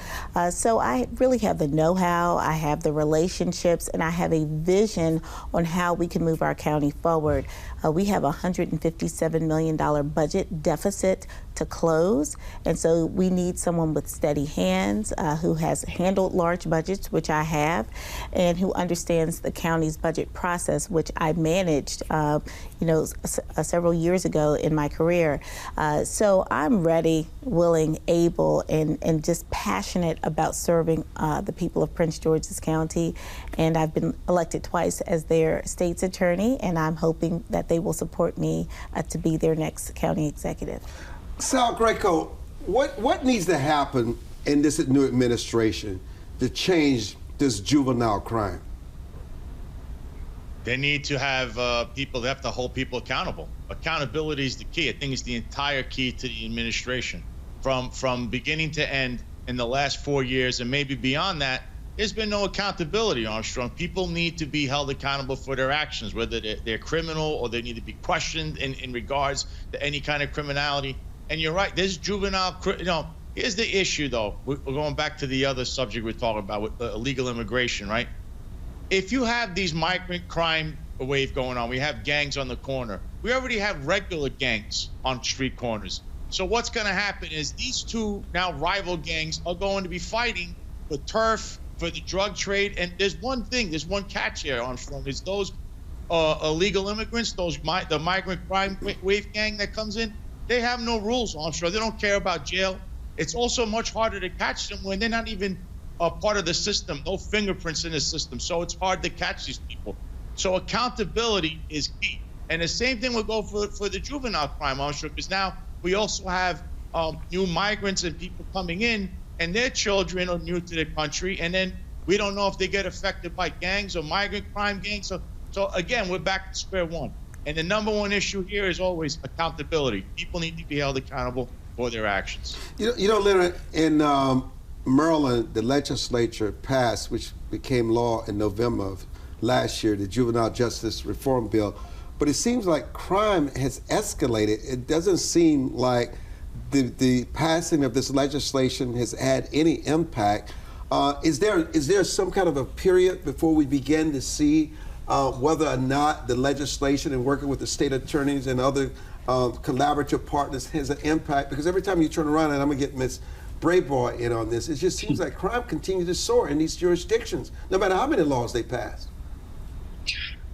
Speaker 8: So I really have the know-how, I have the relationships, and I have a vision on how we can move our county forward. We have a $157 million budget deficit to close, and so we need someone with steady hands who has handled large budgets, which I have, and who understands the county's budget process, which I managed several years ago in my career. So I'm ready, willing, able, and just passionate about serving the people of Prince George's County, and I've been elected twice as their state's attorney, and I'm hoping that they will support me to be their next county executive.
Speaker 1: Sal Greco, what needs to happen in this new administration to change this juvenile crime?
Speaker 10: They need to have they have to hold people accountable. Accountability is the key. I think it's the entire key to the administration. From beginning to end in the last 4 years and maybe beyond that, there's been no accountability, Armstrong. People need to be held accountable for their actions, whether they're criminal or they need to be questioned in regards to any kind of criminality. And you're right, there's juvenile, here's the issue though. We're going back to the other subject we're talking about with illegal immigration, right? If you have these migrant crime wave going on, we have gangs on the corner. We already have regular gangs on street corners. So what's gonna happen is these two now rival gangs are going to be fighting for turf, for the drug trade. And there's one catch here, Armstrong, is those illegal immigrants, the migrant crime wave gang that comes in, they have no rules, Armstrong. They don't care about jail. It's also much harder to catch them when they're not even part of the system, no fingerprints in the system. So it's hard to catch these people. So accountability is key. And the same thing will go for the juvenile crime, Armstrong, because now we also have new migrants and people coming in, and their children are new to the country, and then we don't know if they get affected by gangs or migrant crime gangs. So again, we're back to square one. And the number one issue here is always accountability. People need to be held accountable for their actions.
Speaker 1: You know, Leonard, in Maryland, the legislature passed, which became law in November of last year, the Juvenile Justice Reform Bill. But it seems like crime has escalated. It doesn't seem like the passing of this legislation has had any impact. Is there some kind of a period before we begin to see whether or not the legislation and working with the state attorneys and other collaborative partners has an impact? Because every time you turn around, and I'm gonna get Ms. Braveboy in on this, it just seems like crime continues to soar in these jurisdictions, no matter how many laws they pass.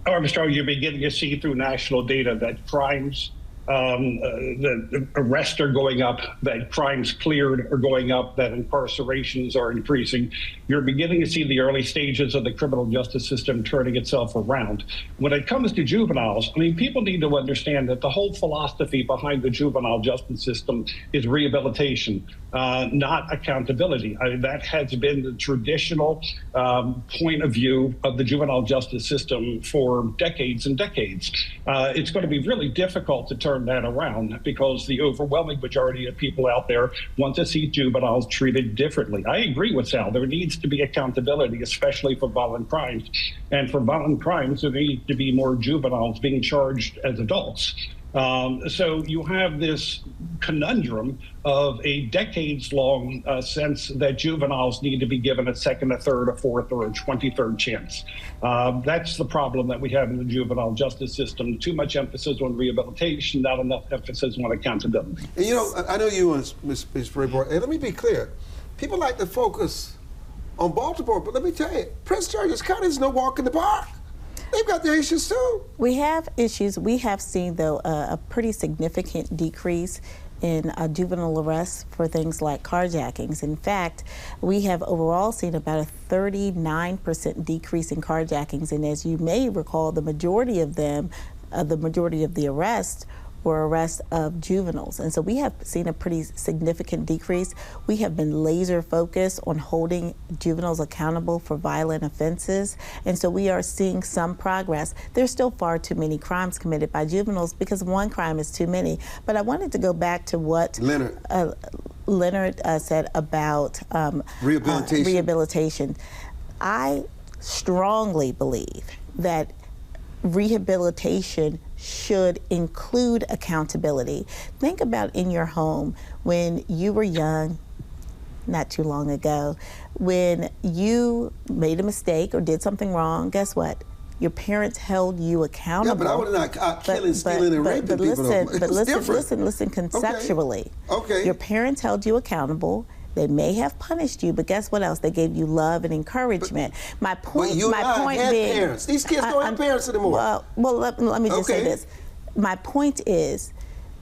Speaker 9: Armstrong, you're beginning to see through national data that crimes, the arrests are going up, that crimes cleared are going up, that incarcerations are increasing. You're beginning to see the early stages of the criminal justice system turning itself around. When it comes to juveniles, I mean, people need to understand that the whole philosophy behind the juvenile justice system is rehabilitation. not accountability. That has been the traditional point of view of the juvenile justice system for decades and decades. It's going to be really difficult to turn that around because the overwhelming majority of people out there want to see juveniles treated differently. I agree with Sal. There needs to be accountability, especially for violent crimes. And for violent crimes, there need to be more juveniles being charged as adults. So you have this conundrum of a decades-long sense that juveniles need to be given a second, a third, a fourth, or a 23rd chance. That's the problem that we have in the juvenile justice system. Too much emphasis on rehabilitation, not enough emphasis on accountability.
Speaker 1: And, you know, I know you, Ms. Braveboy, and let me be clear. People like to focus on Baltimore, but let me tell you, Prince George's County is no walk in the park. They've got their issues too.
Speaker 8: We have issues. We have seen, though, a pretty significant decrease in juvenile arrests for things like carjackings. In fact, we have overall seen about a 39% decrease in carjackings, and as you may recall, the majority of them, the majority of the arrests were arrests of juveniles. And so we have seen a pretty significant decrease. We have been laser focused on holding juveniles accountable for violent offenses. And so we are seeing some progress. There's still far too many crimes committed by juveniles because one crime is too many. But I wanted to go back to what Leonard said about rehabilitation. I strongly believe that rehabilitation should include accountability. Think about in your home when you were young, not too long ago, when you made a mistake or did something wrong, guess what? Your parents held you accountable.
Speaker 1: Yeah, but I would not killing, stealing, and raping people.
Speaker 8: Listen conceptually.
Speaker 1: Okay.
Speaker 8: Your parents held you accountable. They may have punished you, but guess what else? They gave you love and encouragement. My point being,
Speaker 1: parents. These kids don't have parents anymore.
Speaker 8: Well, let me just say this. My point is,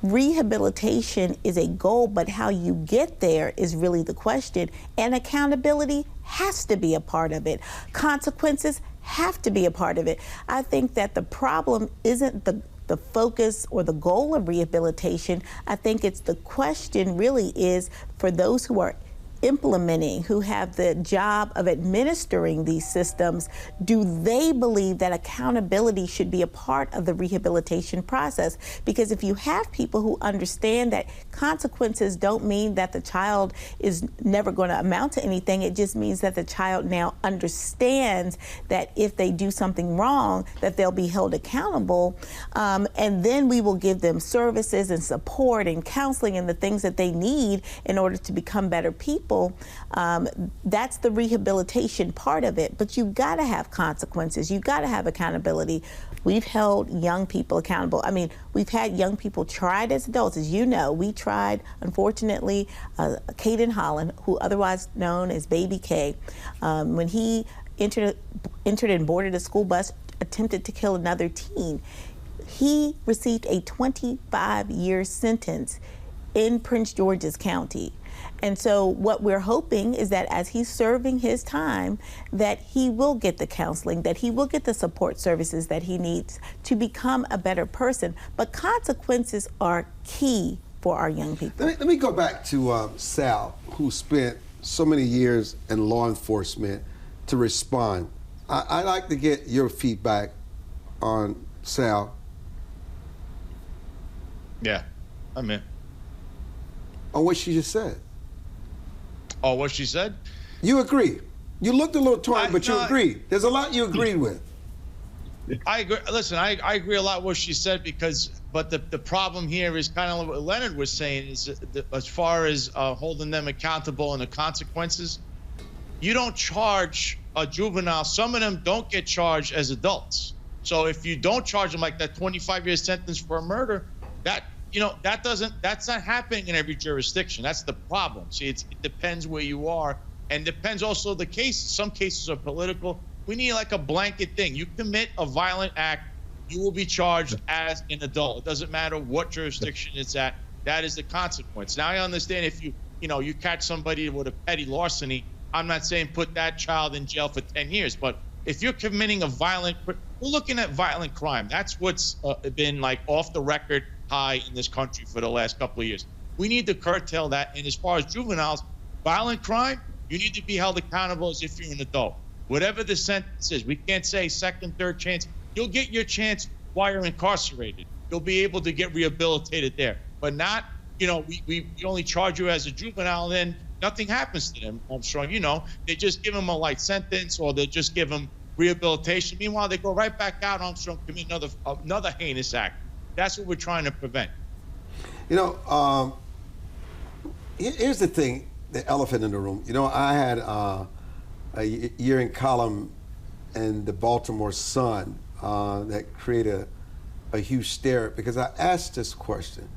Speaker 8: rehabilitation is a goal, but how you get there is really the question. And accountability has to be a part of it. Consequences have to be a part of it. I think that the problem isn't the focus or the goal of rehabilitation. I think it's the question really is for those who are implementing, who have the job of administering these systems, do they believe that accountability should be a part of the rehabilitation process? Because if you have people who understand that consequences don't mean that the child is never going to amount to anything, it just means that the child now understands that if they do something wrong, that they'll be held accountable, and then we will give them services and support and counseling and the things that they need in order to become better people. That's the rehabilitation part of it, but you've got to have consequences. You've got to have accountability. We've held young people accountable. I mean, we've had young people tried as adults. As you know, we tried, unfortunately, Caden Holland, who otherwise known as Baby K, when he entered and boarded a school bus, attempted to kill another teen. He received a 25-year sentence in Prince George's County. And so what we're hoping is that as he's serving his time, that he will get the counseling, that he will get the support services that he needs to become a better person. But consequences are key for our young people.
Speaker 1: Let me go back to Sal, who spent so many years in law enforcement to respond. I'd like to get your feedback on Sal.
Speaker 10: Yeah, I'm in.
Speaker 1: On what she just said.
Speaker 10: Oh, what she said?
Speaker 1: You agree. You looked a little torn, but you agreed. There's a lot you agreed with.
Speaker 10: I agree. Listen, I agree a lot with what she said but the problem here is kind of what Leonard was saying is as far as holding them accountable and the consequences, you don't charge a juvenile. Some of them don't get charged as adults. So if you don't charge them like that 25-year sentence for a murder, that's not happening in every jurisdiction. That's the problem. See, it depends where you are, and depends also the cases. Some cases are political. We need like a blanket thing. You commit a violent act, you will be charged as an adult. It doesn't matter what jurisdiction it's at. That is the consequence. Now I understand if you catch somebody with a petty larceny, I'm not saying put that child in jail for 10 years, but if you're committing we're looking at violent crime. That's what's been like off the record high in this country for the last couple of years. We need to curtail that. And as far as juveniles, violent crime, you need to be held accountable as if you're an adult. Whatever the sentence is, we can't say second, third chance. You'll get your chance while you're incarcerated. You'll be able to get rehabilitated there, but not, you know, we only charge you as a juvenile and then nothing happens to them, Armstrong. You know, they just give them a light sentence or they just give them rehabilitation. Meanwhile, they go right back out, Armstrong, commit another heinous act. That's what we're trying to prevent.
Speaker 1: You know, here's the thing, the elephant in the room. You know, I had a year in column in the Baltimore Sun that created a huge stare because I asked this question: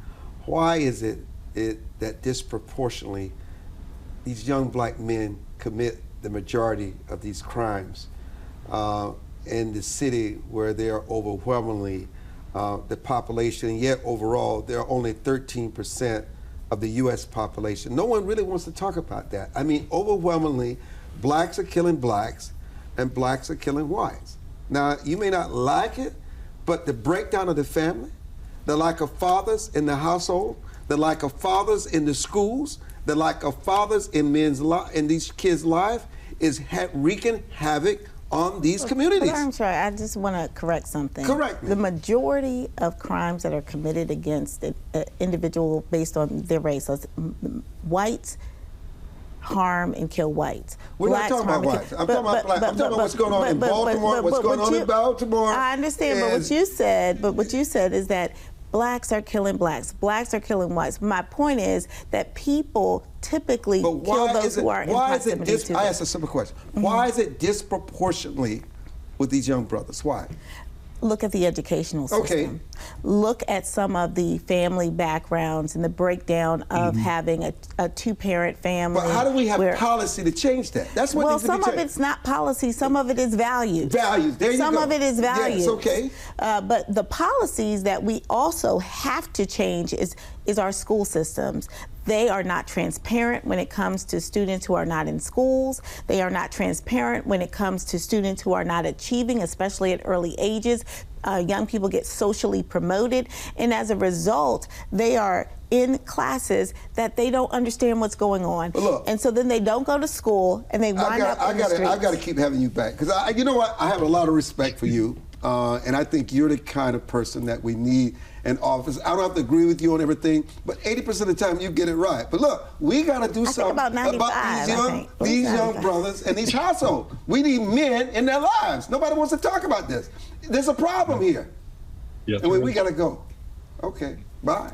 Speaker 1: why is it that disproportionately these young black men commit the majority of these crimes in the city where they are overwhelmingly the population, and yet overall they're only 13% of the U.S. population? No one really wants to talk about that. I mean, overwhelmingly, blacks are killing blacks and blacks are killing whites. Now, you may not like it, but the breakdown of the family, the lack of fathers in the household, the lack of fathers in the schools, the lack of fathers in these kids' life is wreaking havoc on these communities.
Speaker 8: I'm sorry, I just want to correct something.
Speaker 1: Correct me.
Speaker 8: The majority of crimes that are committed against an individual based on their race, so whites harm and kill whites.
Speaker 1: We're not talking about whites. I'm talking about black. I'm talking about what's going on in Baltimore, what's going on in Baltimore.
Speaker 8: I understand, but what you said is that blacks are killing blacks, blacks are killing whites. My point is that people typically kill those who are in proximity to them.
Speaker 1: I asked a simple question. Why is it disproportionately with these young brothers? Why?
Speaker 8: Look at the educational system.
Speaker 1: Okay.
Speaker 8: Look at some of the family backgrounds and the breakdown of having a two-parent family.
Speaker 1: But how do we have policy to change that? That's what needs to be changed.
Speaker 8: Some of it's not policy. Some of it is values.
Speaker 1: Values. There you go.
Speaker 8: Some of it is values.
Speaker 1: Yes, okay.
Speaker 8: But the policies that we also have to change is our school systems. They are not transparent when it comes to students who are not in schools. They are not transparent when it comes to students who are not achieving, especially at early ages. Young people get socially promoted, and as a result, they are in classes that they don't understand what's going on.
Speaker 1: Look,
Speaker 8: and so then they don't go to school, and they wind up in the streets.
Speaker 1: I got to keep having you back, because you know what? I have a lot of respect for you, and I think you're the kind of person that we need in office. I don't have to agree with you on everything, but 80% of the time you get it right. But look, we got to do something about these young brothers and these households. We need men in their lives. Nobody wants to talk about this. There's a problem here. Yes, and we got to go. Okay, bye.